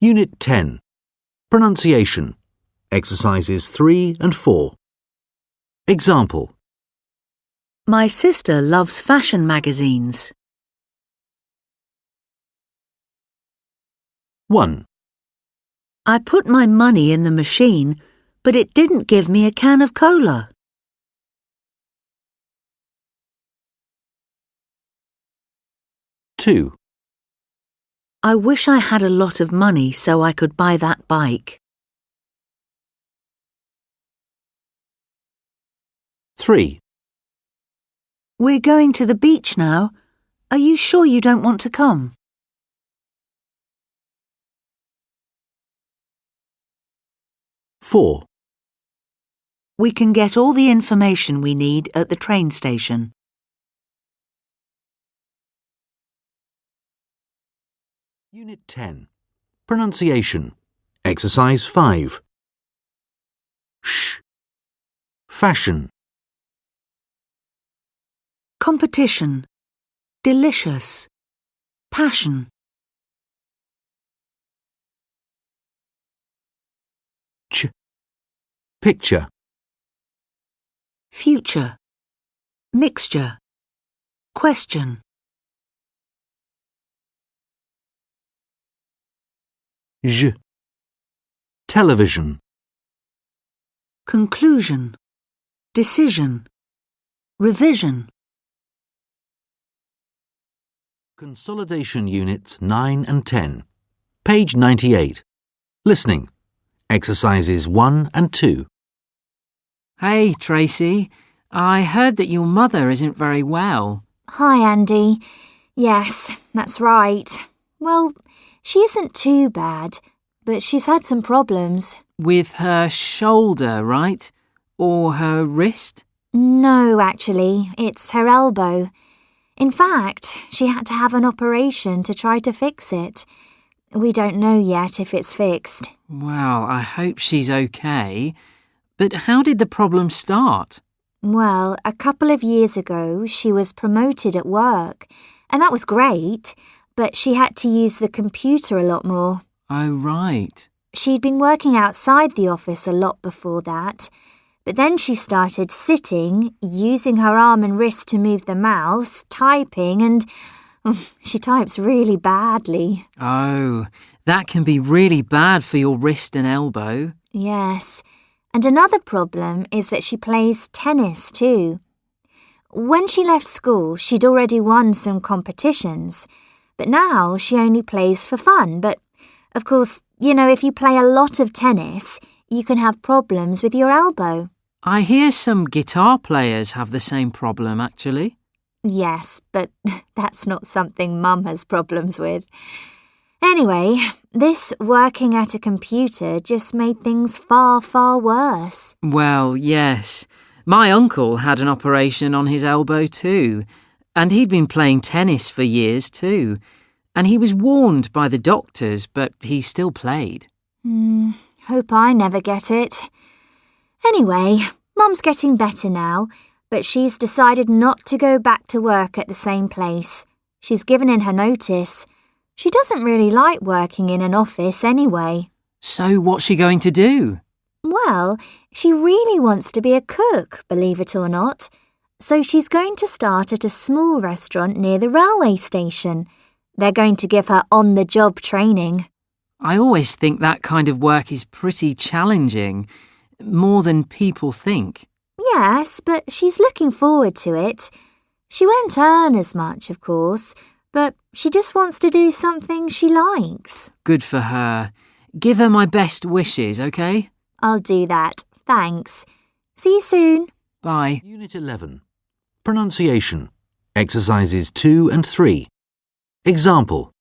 Unit 10. Pronunciation. Exercises 3 and 4. Example. My sister loves fashion magazines. 1, I put my money in the machine, but it didn't give me a can of cola. 2, I wish I had a lot of money so I could buy that bike. 3, We're going to the beach now. Are you sure you don't want to come? 4, We can get all the information we need at the train station. Unit 10. Pronunciation. Exercise 5. Sh. Fashion. Competition. Delicious. Passion. Ch. Picture. Future. Mixture. Question. J. Television. Conclusion. Decision. Revision. Consolidation Units 9 and 10. Page 98. Listening. Exercises 1 and 2. Hey, Tracy. I heard that your mother isn't very well. Hi, Andy. Yes, that's right. Well, she isn't too bad, but she's had some problems. With her shoulder, right? Or her wrist? No, actually, it's her elbow. In fact, she had to have an operation to try to fix it. We don't know yet if it's fixed. Well, I hope she's okay. But how did the problem start? Well, a couple of years ago, she was promoted at work, and that was great, but she had to use the computer a lot more. Oh, right. She'd been working outside the office a lot before that, but then she started sitting, using her arm and wrist to move the mouse, typing, and she types really badly. Oh, that can be really bad for your wrist and elbow. Yes, and another problem is that she plays tennis too. When she left school, she'd already won some competitions, but now she only plays for fun. But, of course, if you play a lot of tennis, you can have problems with your elbow. I hear some guitar players have the same problem, actually. Yes, but that's not something Mum has problems with. Anyway, this working at a computer just made things far, far worse. Well, yes. My uncle had an operation on his elbow too, and he'd been playing tennis for years too. And he was warned by the doctors, but he still played. Hope I never get it. Anyway, Mum's getting better now, but she's decided not to go back to work at the same place. She's given in her notice. She doesn't really like working in an office anyway. So what's she going to do? Well, she really wants to be a cook, believe it or not. So she's going to start at a small restaurant near the railway station. They're going to give her on-the-job training. I always think that kind of work is pretty challenging, more than people think. Yes, but she's looking forward to it. She won't earn as much, of course, but she just wants to do something she likes. Good for her. Give her my best wishes, okay? I'll do that. Thanks. See you soon. Bye. Unit 11. Pronunciation. Exercises 2 and 3. Example.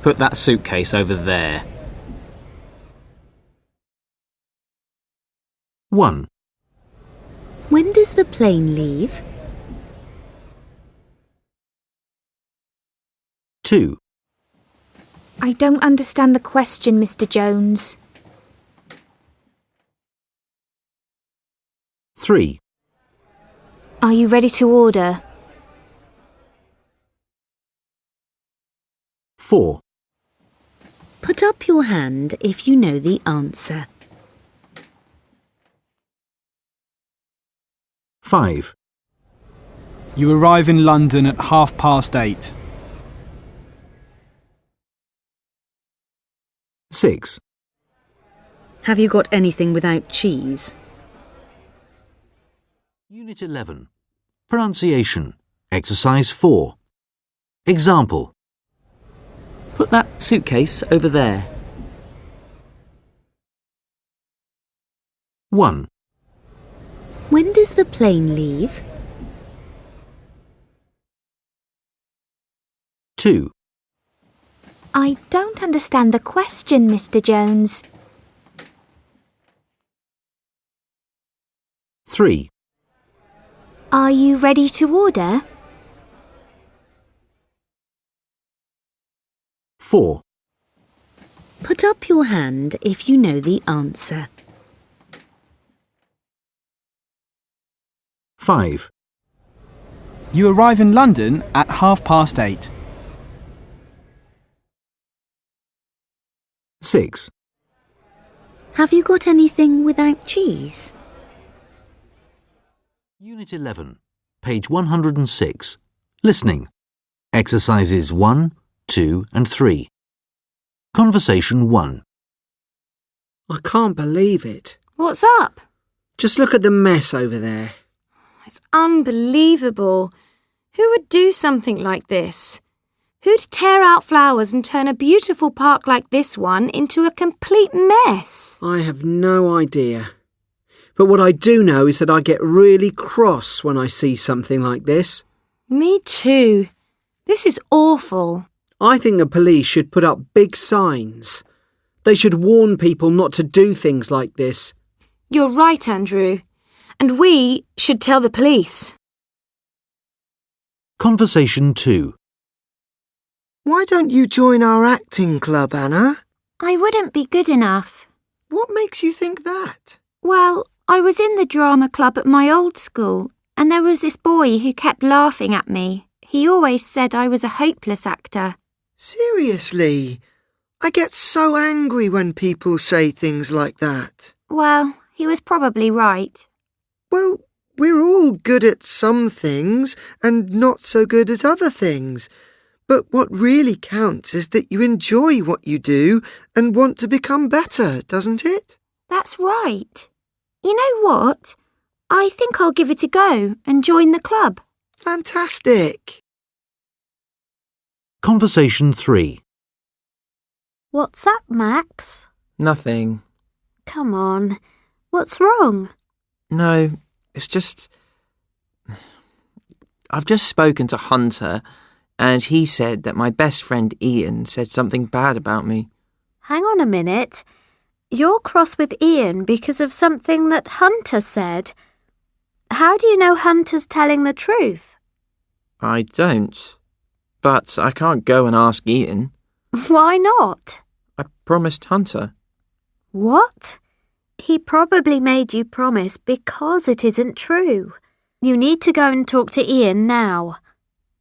Put that suitcase over there. 1, When does the plane leave? 2, I don't understand the question, Mr. Jones. 3, Are you ready to order? 4, Put up your hand if you know the answer. 5, You arrive in London at 8:30. 6, Have you got anything without cheese? Unit 11. Pronunciation. Exercise 4. Example. Put that suitcase over there. 1, When does the plane leave? 2, I don't understand the question, Mr. Jones. 3, Are you ready to order? 4, Put up your hand if you know the answer. 5, You arrive in London at 8:30. 6, Have you got anything without cheese? Unit 11. Page 106. Listening. Exercises 1, 2 and 3. Conversation 1. I can't believe it. What's up? Just look at the mess over there. It's unbelievable. Who would do something like this? Who'd tear out flowers and turn a beautiful park like this one into a complete mess? I have no idea. But what I do know is that I get really cross when I see something like this. Me too. This is awful. I think the police should put up big signs. They should warn people not to do things like this. You're right, Andrew. And we should tell the police. Conversation 2. Why don't you join our acting club, Anna? I wouldn't be good enough. What makes you think that? Well, I was in the drama club at my old school, and there was this boy who kept laughing at me. He always said I was a hopeless actor. Seriously? I get so angry when people say things like that. Well, he was probably right. Well, we're all good at some things and not so good at other things. But what really counts is that you enjoy what you do and want to become better, doesn't it? That's right. You know what? I think I'll give it a go and join the club. Fantastic. Conversation 3. What's up, Max? Nothing. Come on. What's wrong? No, it's just... I've just spoken to Hunter, and he said that my best friend Ian said something bad about me. Hang on a minute. You're cross with Ian because of something that Hunter said. How do you know Hunter's telling the truth? I don't. But I can't go and ask Ian. Why not? I promised Hunter. What? He probably made you promise because it isn't true. You need to go and talk to Ian now.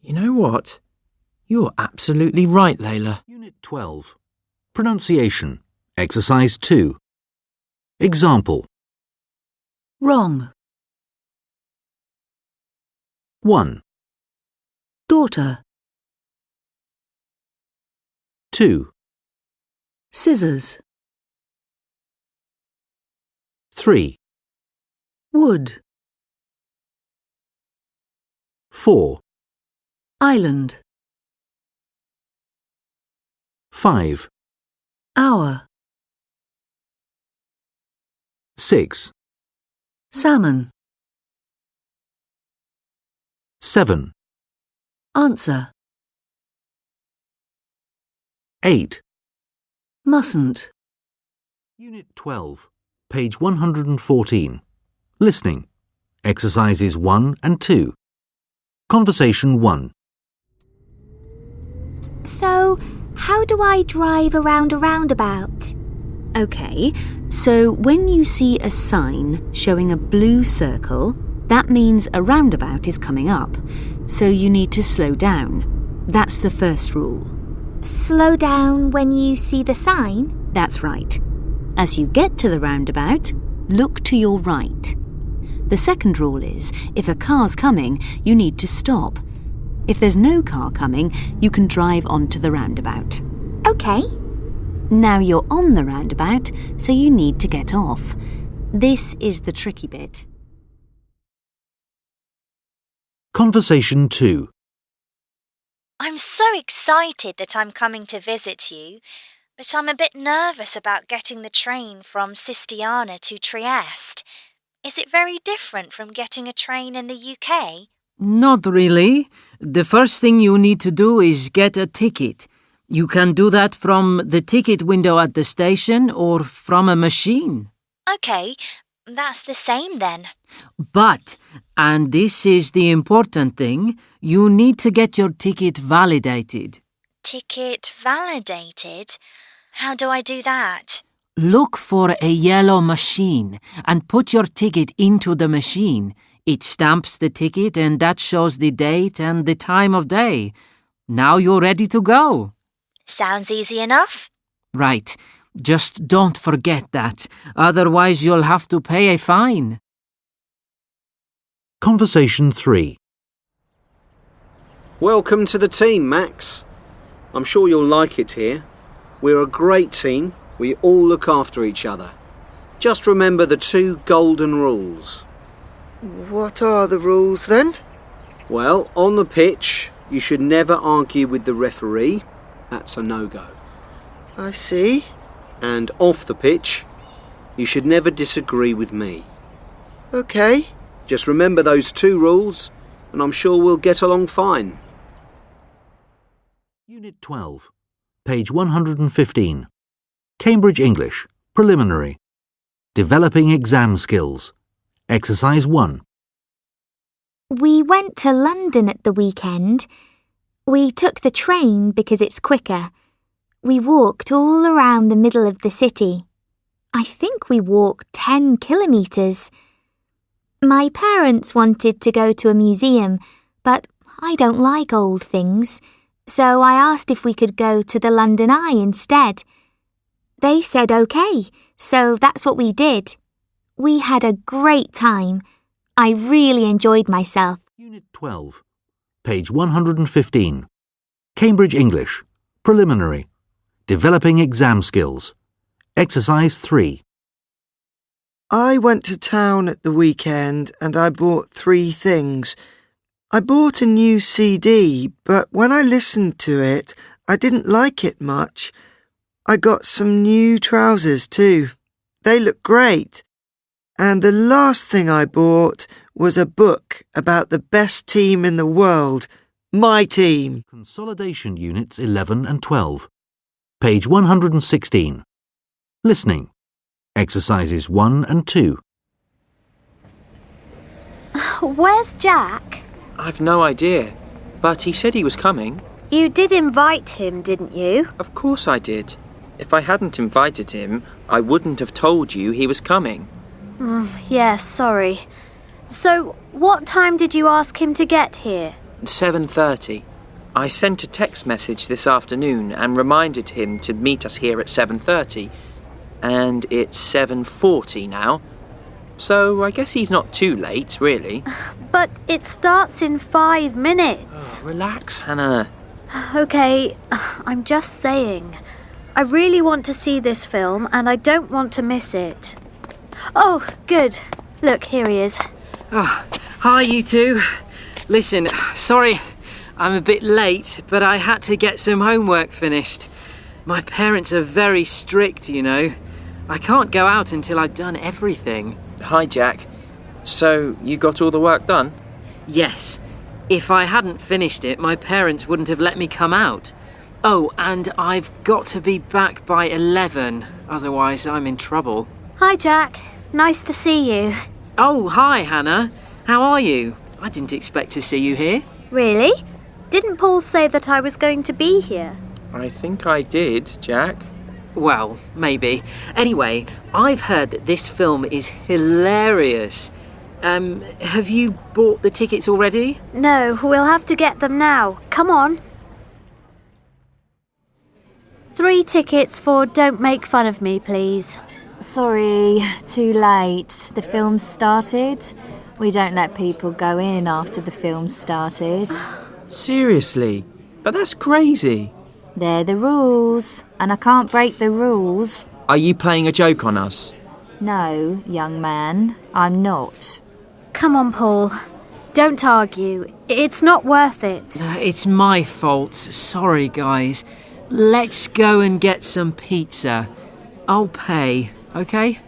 You know what? You're absolutely right, Layla. Unit 12. Pronunciation. Exercise 2. Example. Wrong. 1, Daughter. 2, Scissors. 3, Wood. 4, Island. 5, Hour. 6, Salmon. 7, Answer. 8. Mustn't. Unit 12. Page 114. Listening. Exercises 1 and 2. Conversation 1. So, how do I drive around a roundabout? OK, so when you see a sign showing a blue circle, that means a roundabout is coming up, so you need to slow down. That's the first rule. Slow down when you see the sign? That's right. As you get to the roundabout, look to your right. The second rule is, if a car's coming, you need to stop. If there's no car coming, you can drive onto the roundabout. OK. Now you're on the roundabout, so you need to get off. This is the tricky bit. Conversation 2. I'm so excited that I'm coming to visit you, but I'm a bit nervous about getting the train from Sistiana to Trieste. Is it very different from getting a train in the UK? Not really. The first thing you need to do is get a ticket. You can do that from the ticket window at the station or from a machine. OK, that's the same then. But, and this is the important thing, you need to get your ticket validated. Ticket validated? How do I do that? Look for a yellow machine and put your ticket into the machine. It stamps the ticket and that shows the date and the time of day. Now you're ready to go. Sounds easy enough. Right. Just don't forget that. Otherwise you'll have to pay a fine. Conversation 3. Welcome to the team, Max. I'm sure you'll like it here. We're a great team. We all look after each other. Just remember the 2 golden rules. What are the rules then? Well, on the pitch, you should never argue with the referee. That's a no-go. I see. And off the pitch, you should never disagree with me. OK. Just remember those 2 rules, and I'm sure we'll get along fine. Unit 12, page 115. Cambridge English, Preliminary. Developing exam skills. Exercise 1. We went to London at the weekend. We took the train because it's quicker. We walked all around the middle of the city. I think we walked 10 kilometres. My parents wanted to go to a museum, but I don't like old things, so I asked if we could go to the London Eye instead. They said OK, so that's what we did. We had a great time. I really enjoyed myself. Unit 12, page 115. Cambridge English, Preliminary. Developing exam skills. Exercise 3. I went to town at the weekend and I bought 3 things. I bought a new CD, but when I listened to it, I didn't like it much. I got some new trousers too. They look great. And the last thing I bought was a book about the best team in the world, my team. Consolidation Units 11 and 12. Page 116. Listening. Exercises 1 and 2. Where's Jack? I've no idea, but he said he was coming. You did invite him, didn't you? Of course I did. If I hadn't invited him, I wouldn't have told you he was coming. Yes, sorry. So, what time did you ask him to get here? 7:30. I sent a text message this afternoon and reminded him to meet us here at 7:30. And it's 7:40 now. So I guess he's not too late, really. But it starts in 5 minutes. Relax, Hannah. OK, I'm just saying. I really want to see this film and I don't want to miss it. Oh, good. Look, here he is. Oh, hi, you two. Listen, sorry I'm a bit late, but I had to get some homework finished. My parents are very strict, you know. I can't go out until I've done everything. Hi, Jack. So, you got all the work done? Yes. If I hadn't finished it, my parents wouldn't have let me come out. Oh, and I've got to be back by 11, otherwise I'm in trouble. Hi, Jack. Nice to see you. Oh, hi, Hannah. How are you? I didn't expect to see you here. Really? Didn't Paul say that I was going to be here? I think I did, Jack. Well, maybe. Anyway, I've heard that this film is hilarious. Have you bought the tickets already? No, we'll have to get them now. Come on. 3 tickets for Don't Make Fun of Me, please. Sorry, too late. The film's started. We don't let people go in after the film's started. Seriously? But that's crazy. They're the rules, and I can't break the rules. Are you playing a joke on us? No, young man, I'm not. Come on, Paul. Don't argue. It's not worth it. It's my fault. Sorry, guys. Let's go and get some pizza. I'll pay, okay?